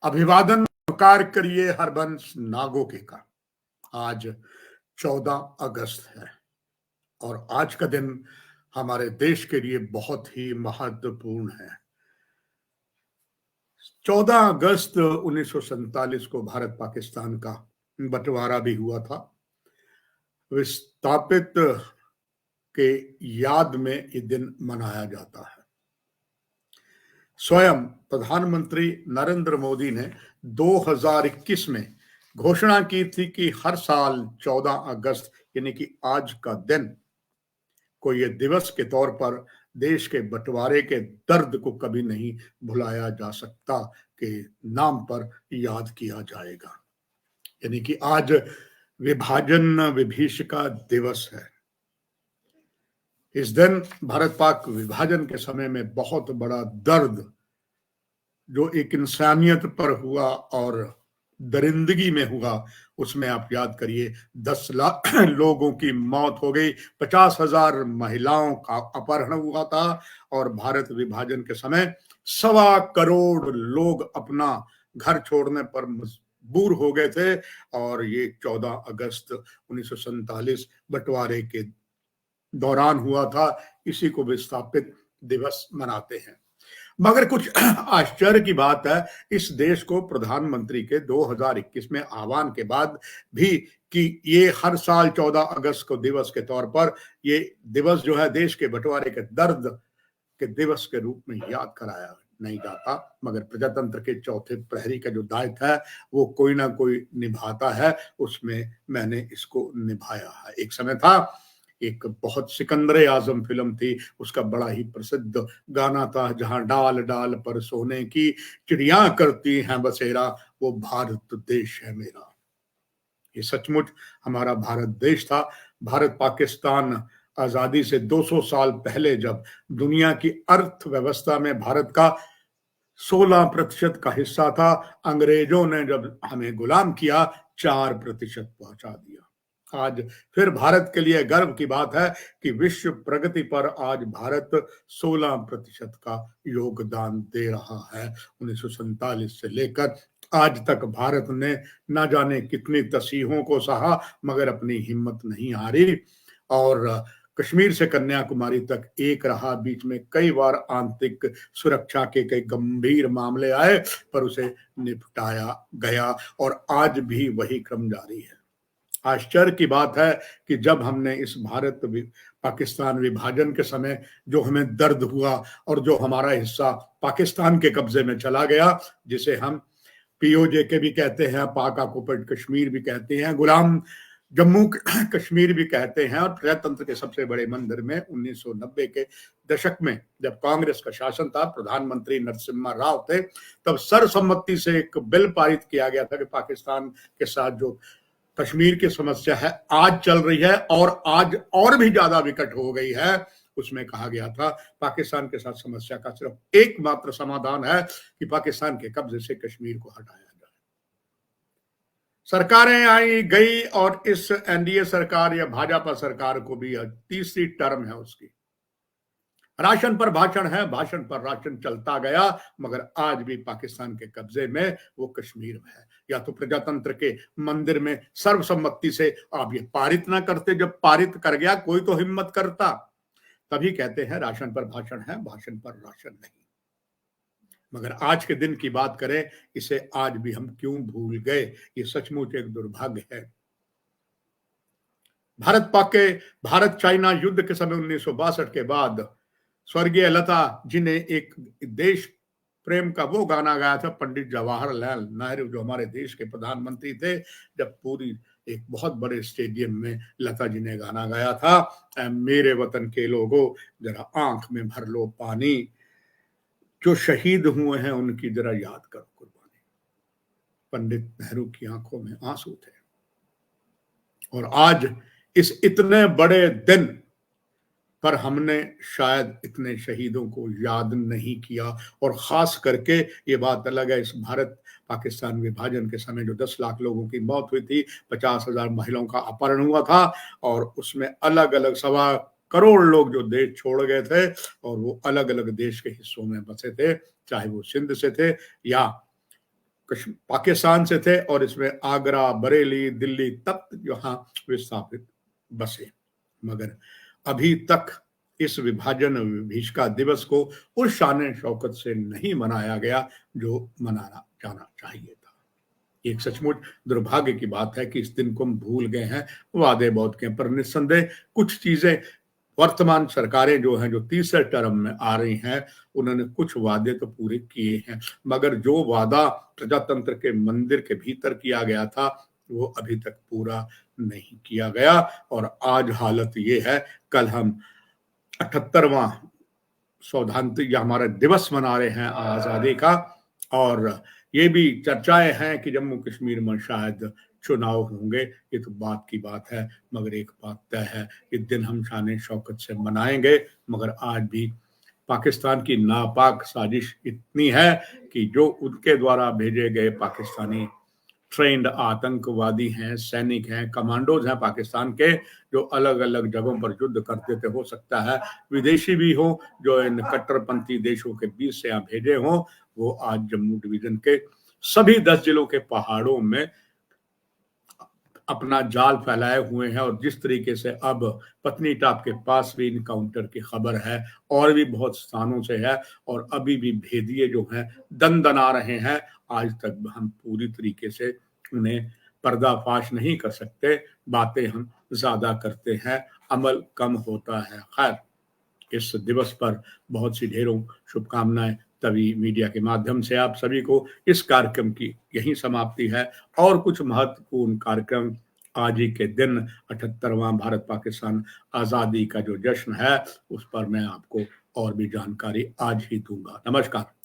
अभिवादन नमस्कार करिए हरबंश नागोके का। आज 14 अगस्त है और आज का दिन हमारे देश के लिए बहुत ही महत्वपूर्ण है। 14 अगस्त 1947 को भारत पाकिस्तान का बंटवारा भी हुआ था। विस्थापित के याद में ये दिन मनाया जाता है। स्वयं प्रधानमंत्री नरेंद्र मोदी ने 2021 में घोषणा की थी कि हर साल 14 अगस्त यानी कि आज का दिन को ये दिवस के तौर पर देश के बंटवारे के दर्द को कभी नहीं भुलाया जा सकता के नाम पर याद किया जाएगा। यानी कि आज विभाजन विभीषिका दिवस है। इस दिन भारत पाक विभाजन के समय में बहुत बड़ा दर्द जो एक इंसानियत पर हुआ और दरिंदगी में हुआ, उसमें आप याद करिए 10 लाख लोगों की मौत हो गई, 50,000 महिलाओं का अपहरण हुआ था और भारत विभाजन के समय 1.25 करोड़ लोग अपना घर छोड़ने पर मजबूर हो गए थे। और ये 14 अगस्त 1947 बंटवारे के दौरान हुआ था। इसी को विस्थापित दिवस मनाते हैं। मगर कुछ आश्चर्य की बात है, इस देश को प्रधानमंत्री के 2021 में आह्वान के बाद भी कि ये हर साल 14 अगस्त को दिवस के तौर पर ये दिवस जो है देश के बंटवारे के दर्द के दिवस के रूप में याद कराया नहीं जाता। मगर प्रजातंत्र के चौथे प्रहरी का जो दायित्व है वो कोई ना कोई निभाता है, उसमें मैंने इसको निभाया है। एक समय था, एक बहुत सिकंदर आजम फिल्म थी, उसका बड़ा ही प्रसिद्ध गाना था, जहां डाल डाल पर सोने की चिड़िया करती हैं बसेरा, वो भारत देश है मेरा। ये सचमुच हमारा भारत देश था। भारत पाकिस्तान आजादी से 200 साल पहले जब दुनिया की अर्थव्यवस्था में भारत का 16% का हिस्सा था, अंग्रेजों ने जब हमें गुलाम किया 4% पहुंचा दिया। आज फिर भारत के लिए गर्व की बात है कि विश्व प्रगति पर आज भारत 16% का योगदान दे रहा है। 1947 से लेकर आज तक भारत ने न जाने कितनी तसीहों को सहा, मगर अपनी हिम्मत नहीं हारी और कश्मीर से कन्याकुमारी तक एक रहा। बीच में कई बार आंतरिक सुरक्षा के कई गंभीर मामले आए, पर उसे निपटाया गया और आज भी वही क्रम जारी है। आश्चर्य की बात है कि जब हमने इस भारत पाकिस्तान विभाजन के समय जो हमें दर्द हुआ और जो हमारा हिस्सा पाकिस्तान के कब्जे में चला गया, जिसे हम POJK भी कहते हैं, पाक ऑक्युपाइड कश्मीर भी कहते हैं, गुलाम जम्मू कश्मीर भी कहते हैं, और प्रजातंत्र के सबसे बड़े मंदिर में 1990 के दशक में जब कांग्रेस का शासन था, प्रधानमंत्री नरसिम्हा राव थे, तब सर्वसम्मति से एक बिल पारित किया गया था कि पाकिस्तान के साथ जो कश्मीर की समस्या है आज चल रही है और आज और भी ज्यादा विकट हो गई है, उसमें कहा गया था पाकिस्तान के साथ समस्या का सिर्फ एकमात्र समाधान है कि पाकिस्तान के कब्जे से कश्मीर को हटाया जाए। सरकारें आई गई और इस NDA सरकार या भाजपा सरकार को भी तीसरी टर्म है उसकी। राशन पर भाषण है, भाषण पर राशन चलता गया, मगर आज भी पाकिस्तान के कब्जे में वो कश्मीर में है। या तो प्रजातंत्र के मंदिर में सर्वसम्मति से आप ये पारित ना करते, जब पारित कर गया कोई तो हिम्मत करता, तभी कहते हैं राशन पर भाषण है, भाषण पर राशन नहीं। मगर आज के दिन की बात करें, इसे आज भी हम क्यों भूल गए, ये सचमुच एक दुर्भाग्य है। भारत चाइना युद्ध के समय 1962 के बाद स्वर्गीय लता जी ने एक देश प्रेम का वो गाना गाया था, पंडित जवाहरलाल नेहरू जो हमारे देश के प्रधानमंत्री थे, जब पूरी एक बहुत बड़े स्टेडियम में लता जी ने गाना गाया था, मेरे वतन के लोगों जरा आंख में भर लो पानी, जो शहीद हुए हैं उनकी जरा याद करो कुर्बानी। पंडित नेहरू की आंखों में आंसू थे। और आज इस इतने बड़े दिन पर हमने शायद इतने शहीदों को याद नहीं किया। और खास करके ये बात अलग है, इस भारत पाकिस्तान विभाजन के समय जो 10 लाख लोगों की मौत हुई थी, 50,000 महिलाओं का अपहरण हुआ था और उसमें अलग अलग 1.25 करोड़ लोग जो देश छोड़ गए थे और वो अलग अलग देश के हिस्सों में बसे थे, चाहे वो सिंध से थे या पाकिस्तान से थे और इसमें आगरा, बरेली, दिल्ली तक जहां विस्थापित बसे। मगर अभी तक इस विभाजन विभीषिका दिवस को उस शान शौकत से नहीं मनाया गया जो मनाना जाना चाहिए था। एक सचमुच दुर्भाग्य की बात है कि इस दिन को हम भूल गए हैं, वादे बहुत किए, पर निस्संदेह कुछ चीजें वर्तमान सरकारें जो हैं, जो तीसरे टर्म में आ रही हैं, उन्होंने कुछ वादे तो पूरे किए हैं, मगर जो वादा प्रजातंत्र के मंदिर के भीतर किया गया था वो अभी तक पूरा नहीं किया गया। और आज हालत ये है, कल हम 78वां सौधांतिक या हमारा दिवस मना रहे हैं आजादी का, और ये भी चर्चाएं हैं कि जम्मू कश्मीर में शायद चुनाव होंगे। ये तो बात की बात है, मगर एक बात तय है, इस दिन हम शान शौकत से मनाएंगे। मगर आज भी पाकिस्तान की नापाक साजिश इतनी है कि जो उनके द्वारा भेजे गए पाकिस्तानी ट्रेंड आतंकवादी हैं, सैनिक हैं, कमांडोज हैं पाकिस्तान के, जो अलग अलग जगहों पर युद्ध करते थे, हो सकता है विदेशी भी हो जो इन कट्टरपंथी देशों के बीच से यहाँ भेजे हों, वो आज जम्मू डिवीजन के सभी 10 जिलों के पहाड़ों में अपना जाल फैलाए हुए हैं। और जिस तरीके से अब पत्नी टाप के पास भी इनकाउंटर की खबर है, और भी बहुत स्थानों से है, और अभी भी भेदिए जो हैं दना रहे हैं, आज तक हम पूरी तरीके से उन्हें पर्दाफाश नहीं कर सकते। बातें हम ज्यादा करते हैं, अमल कम होता है। खैर, इस दिवस पर बहुत सी ढेरों शुभकामनाएं। तभी मीडिया के माध्यम से आप सभी को इस कार्यक्रम की यही समाप्ति है, और कुछ महत्वपूर्ण कार्यक्रम आज ही के दिन 78वां भारत पाकिस्तान आजादी का जो जश्न है, उस पर मैं आपको और भी जानकारी आज ही दूंगा। नमस्कार।